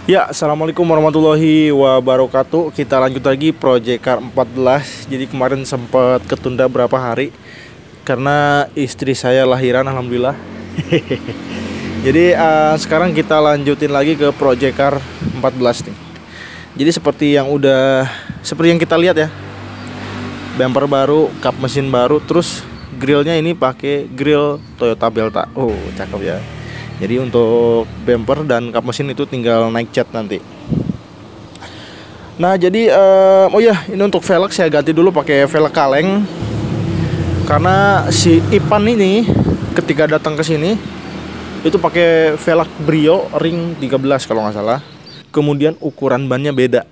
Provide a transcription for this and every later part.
Ya, assalamualaikum warahmatullahi wabarakatuh. Kita lanjut lagi Project Car 14. Jadi kemarin sempat ketunda berapa hari karena istri saya lahiran, alhamdulillah. Jadi sekarang kita lanjutin lagi ke Project Car 14 nih. Jadi seperti yang kita lihat ya, bumper baru, kap mesin baru, terus grillnya ini pakai grill Toyota Belta. Oh, cakep ya. Jadi untuk bumper dan kap mesin itu tinggal naik cat nanti. Nah jadi ini untuk velg saya ganti dulu pakai velg kaleng. Karena si Ipan ini ketika datang ke sini itu pakai velg Brio ring 13 kalau nggak salah. Kemudian ukuran bannya beda,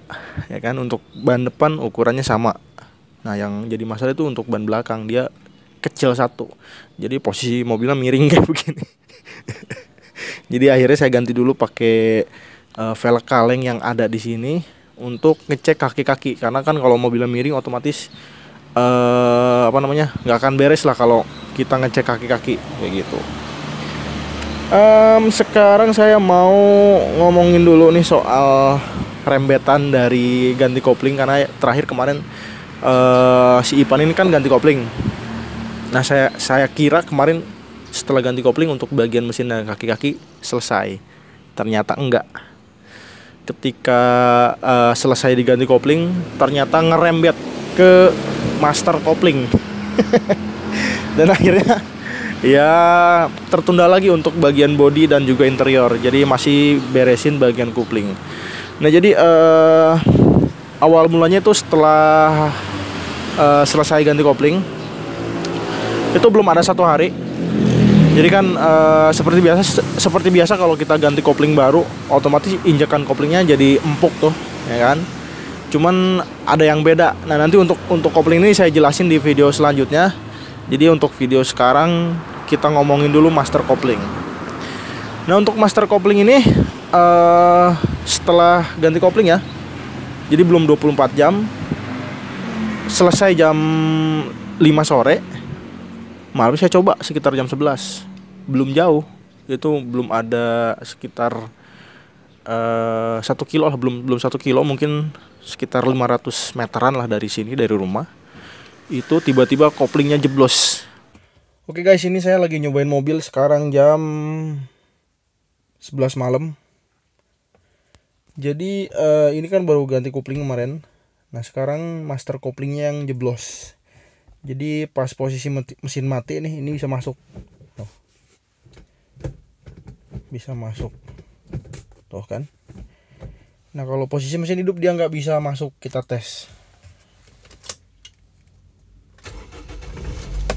ya kan. Untuk ban depan ukurannya sama. Nah yang jadi masalah itu untuk ban belakang, dia kecil satu. Jadi posisi mobilnya miring kayak begini. Jadi akhirnya saya ganti dulu pakai velg kaleng yang ada di sini untuk ngecek kaki-kaki, karena kan kalau mobilnya miring otomatis nggak akan beres lah kalau kita ngecek kaki-kaki kayak gitu. Sekarang saya mau ngomongin dulu nih soal rembetan dari ganti kopling, karena terakhir kemarin si Ipan ini kan ganti kopling. Nah saya kira kemarin setelah ganti kopling untuk bagian mesin dan kaki-kaki selesai. Ternyata enggak. Ketika selesai diganti kopling, ternyata ngerembet ke master kopling. Dan akhirnya ya tertunda lagi untuk bagian bodi dan juga interior. Jadi masih beresin bagian kopling. Nah jadi awal mulanya itu setelah selesai ganti kopling, itu belum ada 1 hari. Jadi kan seperti biasa kalau kita ganti kopling baru, otomatis injekan koplingnya jadi empuk tuh, ya kan. Cuman ada yang beda. Nah nanti untuk kopling ini saya jelasin di video selanjutnya. Jadi untuk video sekarang kita ngomongin dulu master kopling. Nah untuk master kopling ini setelah ganti kopling ya, jadi belum 24 jam, selesai jam 5 sore. Malam saya coba sekitar jam 11. Belum jauh. Itu belum ada sekitar 1 kilo lah, belum 1 kilo, mungkin sekitar 500 meteran lah dari sini, dari rumah. Itu tiba-tiba koplingnya jeblos. Oke guys, ini saya lagi nyobain mobil sekarang jam 11 malam. Jadi ini kan baru ganti kopling kemarin. Nah sekarang master koplingnya yang jeblos. Jadi pas posisi mesin mati nih, ini bisa masuk. Tuh. Bisa masuk. Tuh kan. Nah kalau posisi mesin hidup dia nggak bisa masuk, kita tes.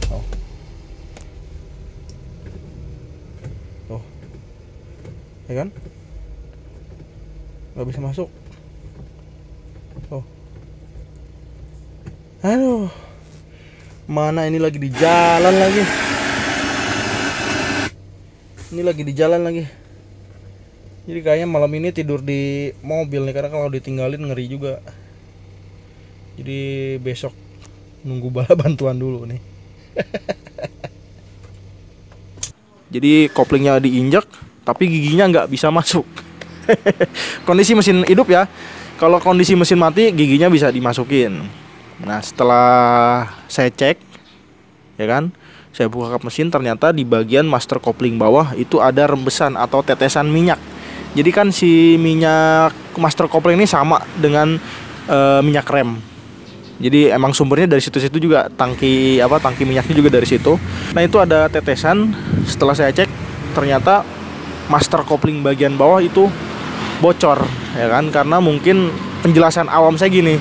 Tuh. Tuh. Ya kan? Nggak bisa masuk. Tuh. Aduh. Mana ini lagi di jalan lagi. Ini lagi di jalan lagi. Jadi kayaknya malam ini tidur di mobil nih, karena kalau ditinggalin ngeri juga. Jadi besok nunggu bala bantuan dulu nih. Jadi koplingnya diinjak tapi giginya nggak bisa masuk. Kondisi mesin hidup ya. Kalau kondisi mesin mati giginya bisa dimasukin. Nah setelah saya cek, ya kan, saya buka kap mesin, ternyata di bagian master kopling bawah itu ada rembesan atau tetesan minyak. Jadi kan si minyak master kopling ini sama dengan minyak rem. Jadi emang sumbernya dari situ-situ juga, tangki minyaknya juga dari situ. Nah itu ada tetesan. Setelah saya cek, ternyata master kopling bagian bawah itu bocor, ya kan, karena mungkin penjelasan awam saya gini.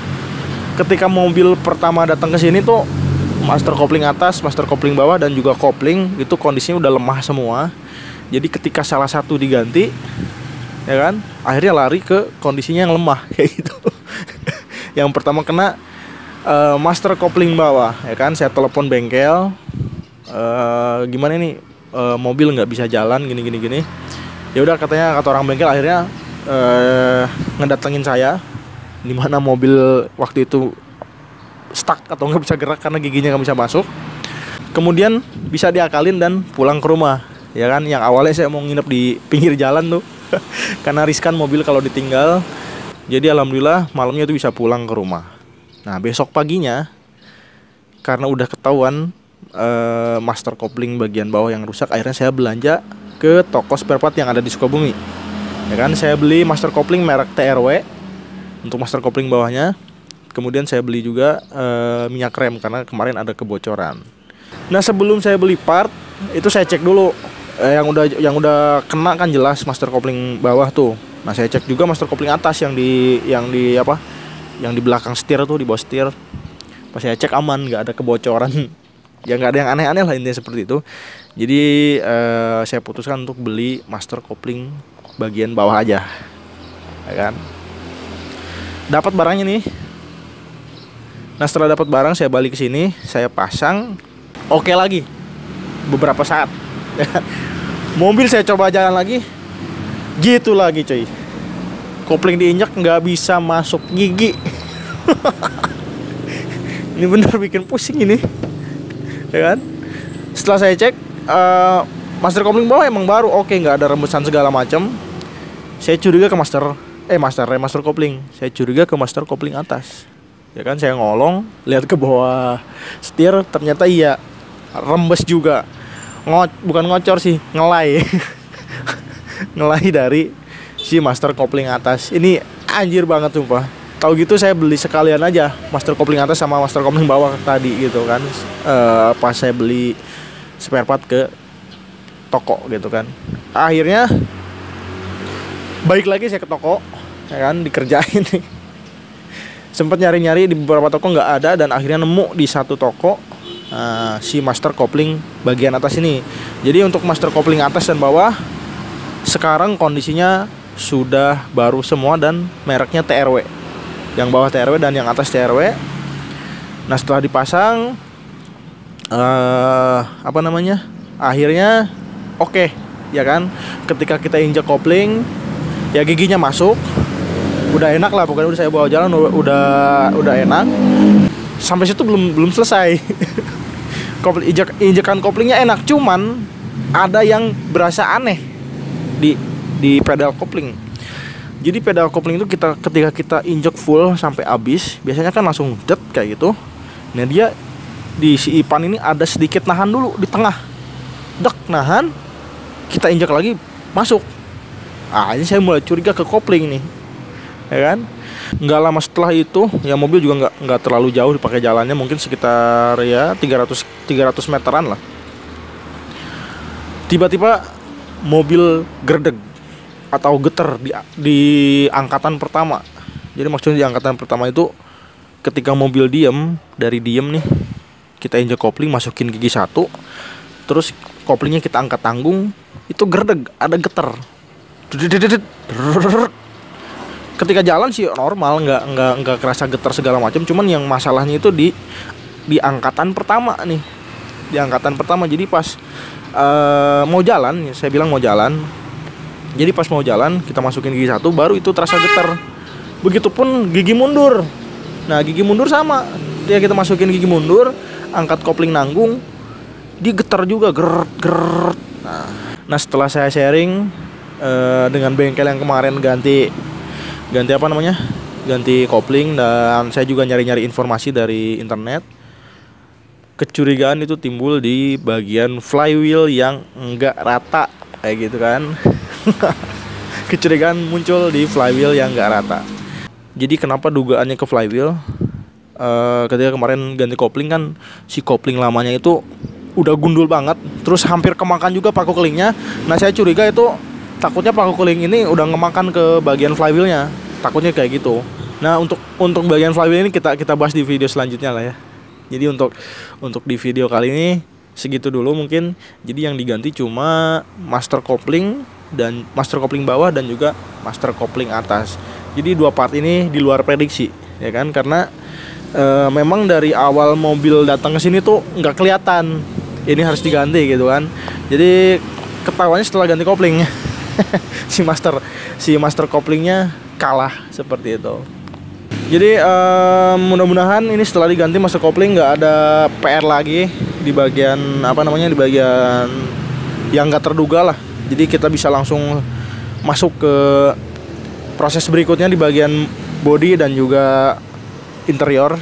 Ketika mobil pertama datang ke sini tuh master kopling atas, master kopling bawah dan juga kopling itu kondisinya udah lemah semua. Jadi ketika salah satu diganti, ya kan, akhirnya lari ke kondisinya yang lemah kayak gitu. Yang pertama kena master kopling bawah, ya kan. Saya telepon bengkel, gimana ini mobil nggak bisa jalan gini. Ya udah kata orang bengkel akhirnya ngedatengin saya, dimana mobil waktu itu stuck atau nggak bisa gerak karena giginya nggak bisa masuk. Kemudian bisa diakalin dan pulang ke rumah, ya kan. Yang awalnya saya mau nginep di pinggir jalan tuh, karena riskan mobil kalau ditinggal. Jadi alhamdulillah malamnya itu bisa pulang ke rumah. Nah besok paginya karena udah ketahuan master kopling bagian bawah yang rusak, akhirnya saya belanja ke toko spare part yang ada di Sukabumi. Ya kan, saya beli master kopling merek TRW untuk master kopling bawahnya. Kemudian saya beli juga minyak rem karena kemarin ada kebocoran. Nah sebelum saya beli part itu saya cek dulu yang udah kena kan jelas master kopling bawah tuh. Nah saya cek juga master kopling atas yang di belakang setir tuh, di bawah setir. Pas saya cek aman, nggak ada kebocoran. Ya nggak ada yang aneh-aneh lah, intinya seperti itu. Jadi saya putuskan untuk beli master kopling bagian bawah aja, ya kan. Dapat barangnya nih. Nah setelah dapat barang saya balik ke sini, saya pasang. Oke lagi beberapa saat. Mobil saya coba jalan lagi, gitu lagi cuy. Kopling diinjak nggak bisa masuk gigi. Ini bener bikin pusing ini, ya kan. Setelah saya cek master kopling bawah emang baru, oke, nggak ada rembesan segala macam. Saya curiga ke master kopling. Saya curiga ke master kopling atas. Ya kan, saya ngolong, lihat ke bawah setir, ternyata iya rembes juga. Bukan ngocor sih, ngelai. Ngelai dari si master kopling atas. Ini anjir banget sumpah. Tahu gitu saya beli sekalian aja master kopling atas sama master kopling bawah tadi gitu kan. Pas saya beli spare part ke toko gitu kan. Akhirnya balik lagi saya ke toko, ya kan, dikerjain nih. Sempet nyari-nyari di beberapa toko nggak ada, dan akhirnya nemu di satu toko si master kopling bagian atas ini. Jadi untuk master kopling atas dan bawah sekarang kondisinya sudah baru semua dan mereknya TRW. Yang bawah TRW dan yang atas TRW. Nah setelah dipasang akhirnya oke, ya kan. Ketika kita injak kopling, ya giginya masuk, udah enak lah, pokoknya udah saya bawa jalan udah enak. Sampai situ belum selesai. Injekan koplingnya enak, cuman ada yang berasa aneh di pedal kopling. Jadi pedal kopling itu ketika kita injek full sampai habis, biasanya kan langsung det kayak gitu. Nah dia di si Ipan ini ada sedikit nahan dulu di tengah, nahan, kita injek lagi masuk. Ini saya mulai curiga ke kopling nih, ya kan. Nggak lama setelah itu, ya mobil juga nggak terlalu jauh dipakai jalannya, mungkin sekitar ya 300 meteran lah. Tiba-tiba mobil gerdeg atau getar di angkatan pertama. Jadi maksudnya di angkatan pertama itu ketika mobil dari diem nih, kita injek kopling, masukin gigi satu, terus koplingnya kita angkat tanggung, itu gerdeg, ada getar. Ketika jalan sih normal, nggak kerasa getar segala macam, cuman yang masalahnya itu di angkatan pertama nih, di angkatan pertama. Jadi pas mau jalan, saya bilang mau jalan. Jadi pas mau jalan kita masukin gigi satu, baru itu terasa getar. Begitupun gigi mundur. Nah gigi mundur sama, ya kita masukin gigi mundur, angkat kopling nanggung, dia getar juga, geret. Nah setelah saya sharing dengan bengkel yang kemarin ganti kopling, dan saya juga nyari-nyari informasi dari internet, kecurigaan itu timbul di bagian flywheel yang enggak rata kayak gitu kan. Kecurigaan muncul di flywheel yang enggak rata. Jadi kenapa dugaannya ke flywheel? Ketika kemarin ganti kopling kan, si kopling lamanya itu udah gundul banget, terus hampir kemakan juga paku kelingnya. Nah saya curiga itu takutnya paku keling ini udah ngemakan ke bagian flywheelnya, takutnya kayak gitu. Nah untuk bagian flywheel ini kita bahas di video selanjutnya lah ya. Jadi untuk di video kali ini segitu dulu mungkin. Jadi yang diganti cuma master kopling bawah dan juga master kopling atas. Jadi dua part ini di luar prediksi, ya kan, karena memang dari awal mobil datang ke sini tuh nggak kelihatan ini harus diganti gitu kan. Jadi ketahuannya setelah ganti kopling. si master koplingnya kalah seperti itu. Jadi mudah-mudahan ini setelah diganti master kopling nggak ada PR lagi di bagian di bagian yang nggak terduga lah. Jadi kita bisa langsung masuk ke proses berikutnya di bagian body dan juga interior.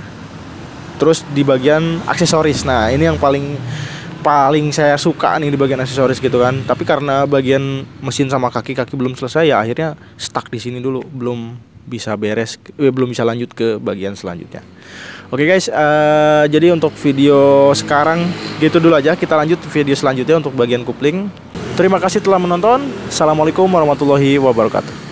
Terus di bagian aksesoris. Nah, ini yang paling saya suka nih di bagian aksesoris gitu kan. Tapi karena bagian mesin sama kaki-kaki belum selesai ya akhirnya stuck di sini dulu, belum bisa beres, belum bisa lanjut ke bagian selanjutnya. Oke guys, jadi untuk video sekarang gitu dulu aja. Kita lanjut video selanjutnya untuk bagian kopling. Terima kasih telah menonton. Assalamualaikum warahmatullahi wabarakatuh.